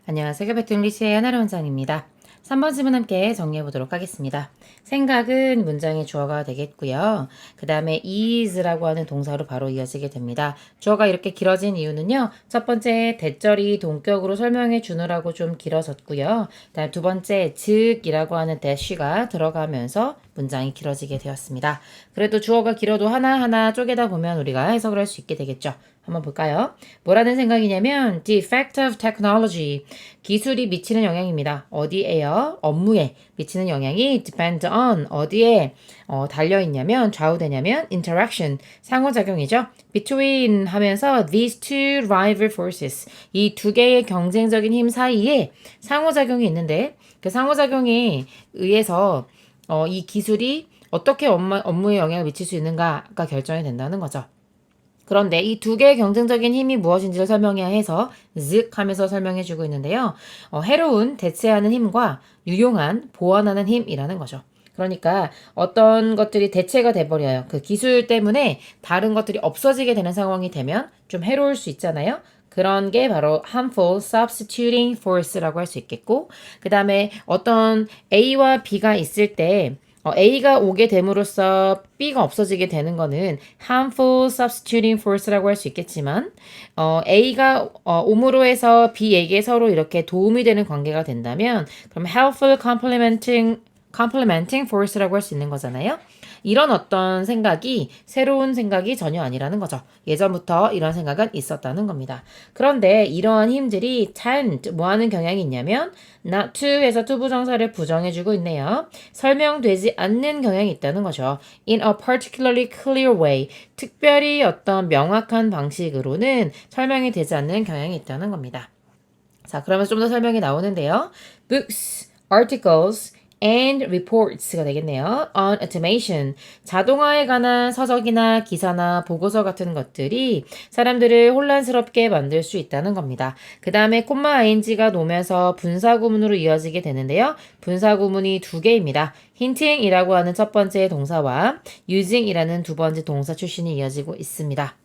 안녕하세요. 큐베트 잉글리시의 하나로 원장입니다. 3번 질문 함께 정리해 보도록 하겠습니다. 생각은 문장의 주어가 되겠고요. 그 다음에 is라고 하는 동사로 바로 이어지게 됩니다. 주어가 이렇게 길어진 이유는요. 첫 번째 대절이 동격으로 설명해 주느라고 좀 길어졌고요. 다음 두 번째 즉이라고 하는 dash가 들어가면서 문장이 길어지게 되었습니다. 그래도 주어가 길어도 하나하나 쪼개다 보면 우리가 해석을 할 수 있게 되겠죠. 한번 볼까요? 뭐라는 생각이냐면 the effect of technology, 기술이 미치는 영향입니다. 어디에요? 업무에 미치는 영향이 depend on, 어디에 달려있냐면 좌우되냐면 interaction, 상호작용이죠. between 하면서 these two rival forces, 이 두 개의 경쟁적인 힘 사이에 상호작용이 있는데 그 상호작용에 의해서 이 기술이 어떻게 업무에 영향을 미칠 수 있는가가 결정이 된다는 거죠. 그런데 이 두 개의 경쟁적인 힘이 무엇인지를 설명해야 해서 즉 하면서 설명해 주고 있는데요. 해로운 대체하는 힘과 유용한 보완하는 힘이라는 거죠. 그러니까 어떤 것들이 대체가 돼버려요. 그 기술 때문에 다른 것들이 없어지게 되는 상황이 되면 좀 해로울 수 있잖아요. 그런 게 바로 harmful substituting force라고 할 수 있겠고, 그 다음에 어떤 A와 B가 있을 때 A가 오게 됨으로써 B가 없어지게 되는 거는 harmful substituting force라고 할 수 있겠지만 A가 옴으로 해서 B에게 서로 이렇게 도움이 되는 관계가 된다면 그럼 helpful complementing force라고 할 수 있는 거잖아요. 이런 어떤 생각이 새로운 생각이 전혀 아니라는 거죠. 예전부터 이런 생각은 있었다는 겁니다. 그런데 이러한 힘들이 tend, 뭐 하는 경향이 있냐면 not to에서 to 부정사를 부정해주고 있네요. 설명되지 않는 경향이 있다는 거죠. in a particularly clear way, 특별히 어떤 명확한 방식으로는 설명이 되지 않는 경향이 있다는 겁니다. 자, 그러면 좀 더 설명이 나오는데요. books, articles, and reports가 되겠네요. on automation, 자동화에 관한 서적이나 기사나 보고서 같은 것들이 사람들을 혼란스럽게 만들 수 있다는 겁니다. 그 다음에 콤마 ing가 놓으면서 분사구문으로 이어지게 되는데요. 분사구문이 두 개입니다. hinting이라고 하는 첫 번째 동사와 using이라는 두 번째 동사 출신이 이어지고 있습니다.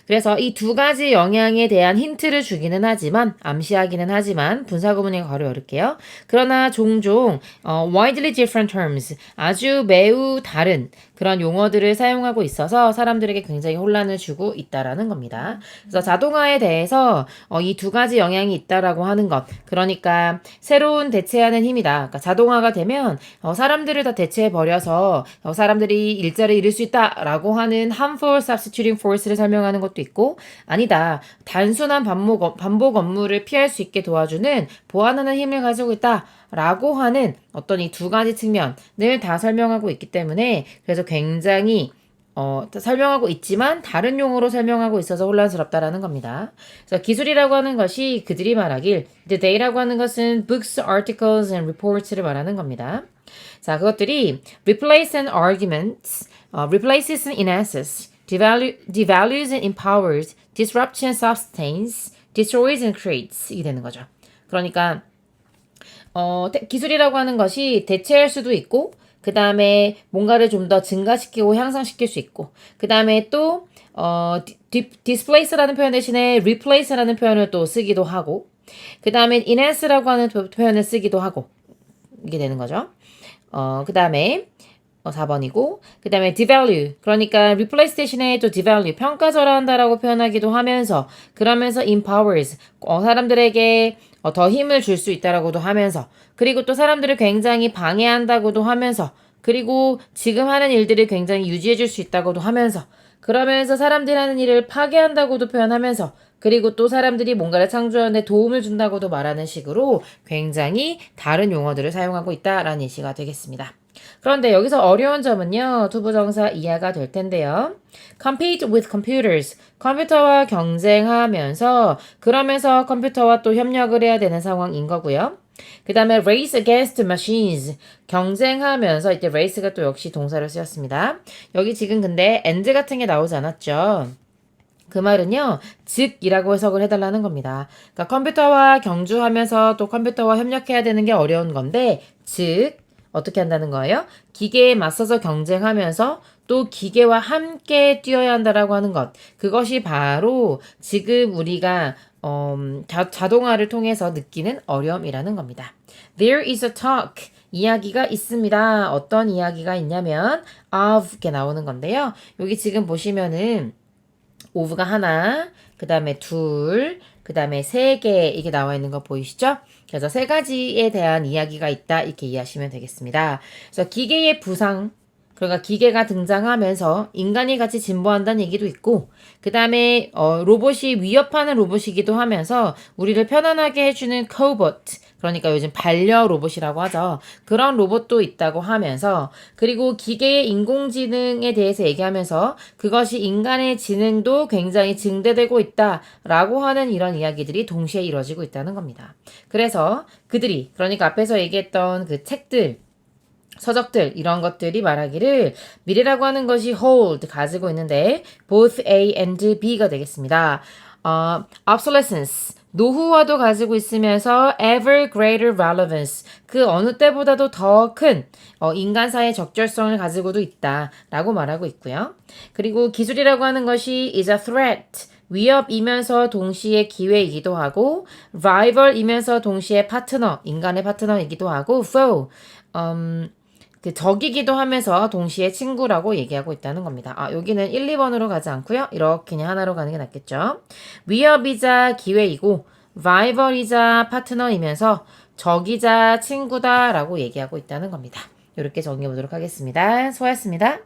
그래서 이 두 가지 영향에 대한 힌트를 주기는 하지만 암시하기는 하지만 분사구문에 괄호 열을게요. 그러나 종종 widely different terms, 아주 매우 다른 그런 용어들을 사용하고 있어서 사람들에게 굉장히 혼란을 주고 있다라는 겁니다. 그래서 자동화에 대해서 이 두 가지 영향이 있다라고 하는 것, 그러니까 새로운 대체하는 힘이다. 그러니까 자동화가 되면 사람들을 다 대체해 버려서 사람들이 일자를 잃을 수 있다라고 하는 harmful substituting force를 설명하는 것도 있고, 아니다, 단순한 반복 업무를 피할 수 있게 도와주는 보완하는 힘을 가지고 있다 라고 하는 어떤 이 두 가지 측면을 다 설명하고 있기 때문에 그래서 굉장히 설명하고 있지만 다른 용어로 설명하고 있어서 혼란스럽다라는 겁니다. 그래서 기술이라고 하는 것이 그들이 말하길, the day라고 하는 것은 books, articles, and reports를 말하는 겁니다. 자, 그것들이 replace and arguments, replaces and enhances, devalues and empowers, disrupts and sustains, destroys and creates 이게 되는 거죠. 그러니까 기술이라고 하는 것이 대체할 수도 있고, 그 다음에 뭔가를 좀 더 증가시키고 향상시킬 수 있고, 그 다음에 또 displace라는 표현 대신에 replace라는 표현을 또 쓰기도 하고, 그 다음에 enhance라고 하는 표현을 쓰기도 하고, 이게 되는 거죠. 그 다음에 4번이고, 그 다음에 devalue, 그러니까 replace 대신에 또 devalue, 평가절하한다라고 표현하기도 하면서, 그러면서 empowers, 사람들에게 더 힘을 줄 수 있다라고도 하면서, 그리고 또 사람들을 굉장히 방해한다고도 하면서, 그리고 지금 하는 일들을 굉장히 유지해 줄 수 있다고도 하면서, 그러면서 사람들이 하는 일을 파괴한다고도 표현하면서, 그리고 또 사람들이 뭔가를 창조하는 데 도움을 준다고도 말하는 식으로 굉장히 다른 용어들을 사용하고 있다라는 예시가 되겠습니다. 그런데 여기서 어려운 점은요, 투부정사 이하가 될 텐데요. compete with computers, 컴퓨터와 경쟁하면서, 그러면서 컴퓨터와 또 협력을 해야 되는 상황인 거고요. 그 다음에 race against machines, 경쟁하면서, 이때 race가 또 역시 동사로 쓰였습니다. 여기 지금 근데 and 같은 게 나오지 않았죠. 그 말은요, 즉이라고 해석을 해달라는 겁니다. 그러니까 컴퓨터와 경주하면서 또 컴퓨터와 협력해야 되는 게 어려운 건데, 즉 어떻게 한다는 거예요? 기계에 맞서서 경쟁하면서 또 기계와 함께 뛰어야 한다라고 하는 것. 그것이 바로 지금 우리가 자동화를 통해서 느끼는 어려움이라는 겁니다. There is a talk. 이야기가 있습니다. 어떤 이야기가 있냐면 of 이렇게 나오는 건데요. 여기 지금 보시면은 of가 하나, 그 다음에 둘, 그 다음에 세 개 이게 나와 있는 거 보이시죠? 그래서 세 가지에 대한 이야기가 있다 이렇게 이해하시면 되겠습니다. 그래서 기계의 부상, 그러니까 기계가 등장하면서 인간이 같이 진보한다는 얘기도 있고, 그 다음에 로봇이 위협하는 로봇이기도 하면서 우리를 편안하게 해주는 코봇, 그러니까 요즘 반려 로봇이라고 하죠. 그런 로봇도 있다고 하면서, 그리고 기계의 인공지능에 대해서 얘기하면서 그것이 인간의 지능도 굉장히 증대되고 있다라고 하는 이런 이야기들이 동시에 이루어지고 있다는 겁니다. 그래서 그들이, 그러니까 앞에서 얘기했던 그 책들, 서적들 이런 것들이 말하기를 미래라고 하는 것이 hold 가지고 있는데 both A and B가 되겠습니다. obsolescence 노후화도 가지고 있으면서 ever greater relevance 그 어느 때보다도 더 큰 인간사의 적절성을 가지고도 있다라고 말하고 있고요. 그리고 기술이라고 하는 것이 is a threat 위협이면서 동시에 기회이기도 하고 rival이면서 동시에 파트너 인간의 파트너이기도 하고 foe 그 적이기도 하면서 동시에 친구라고 얘기하고 있다는 겁니다. 여기는 1, 2번으로 가지 않고요. 이렇게 그냥 하나로 가는 게 낫겠죠. 위협이자 기회이고 라이벌이자 파트너이면서 적이자 친구다라고 얘기하고 있다는 겁니다. 이렇게 정리해 보도록 하겠습니다. 수고하셨습니다.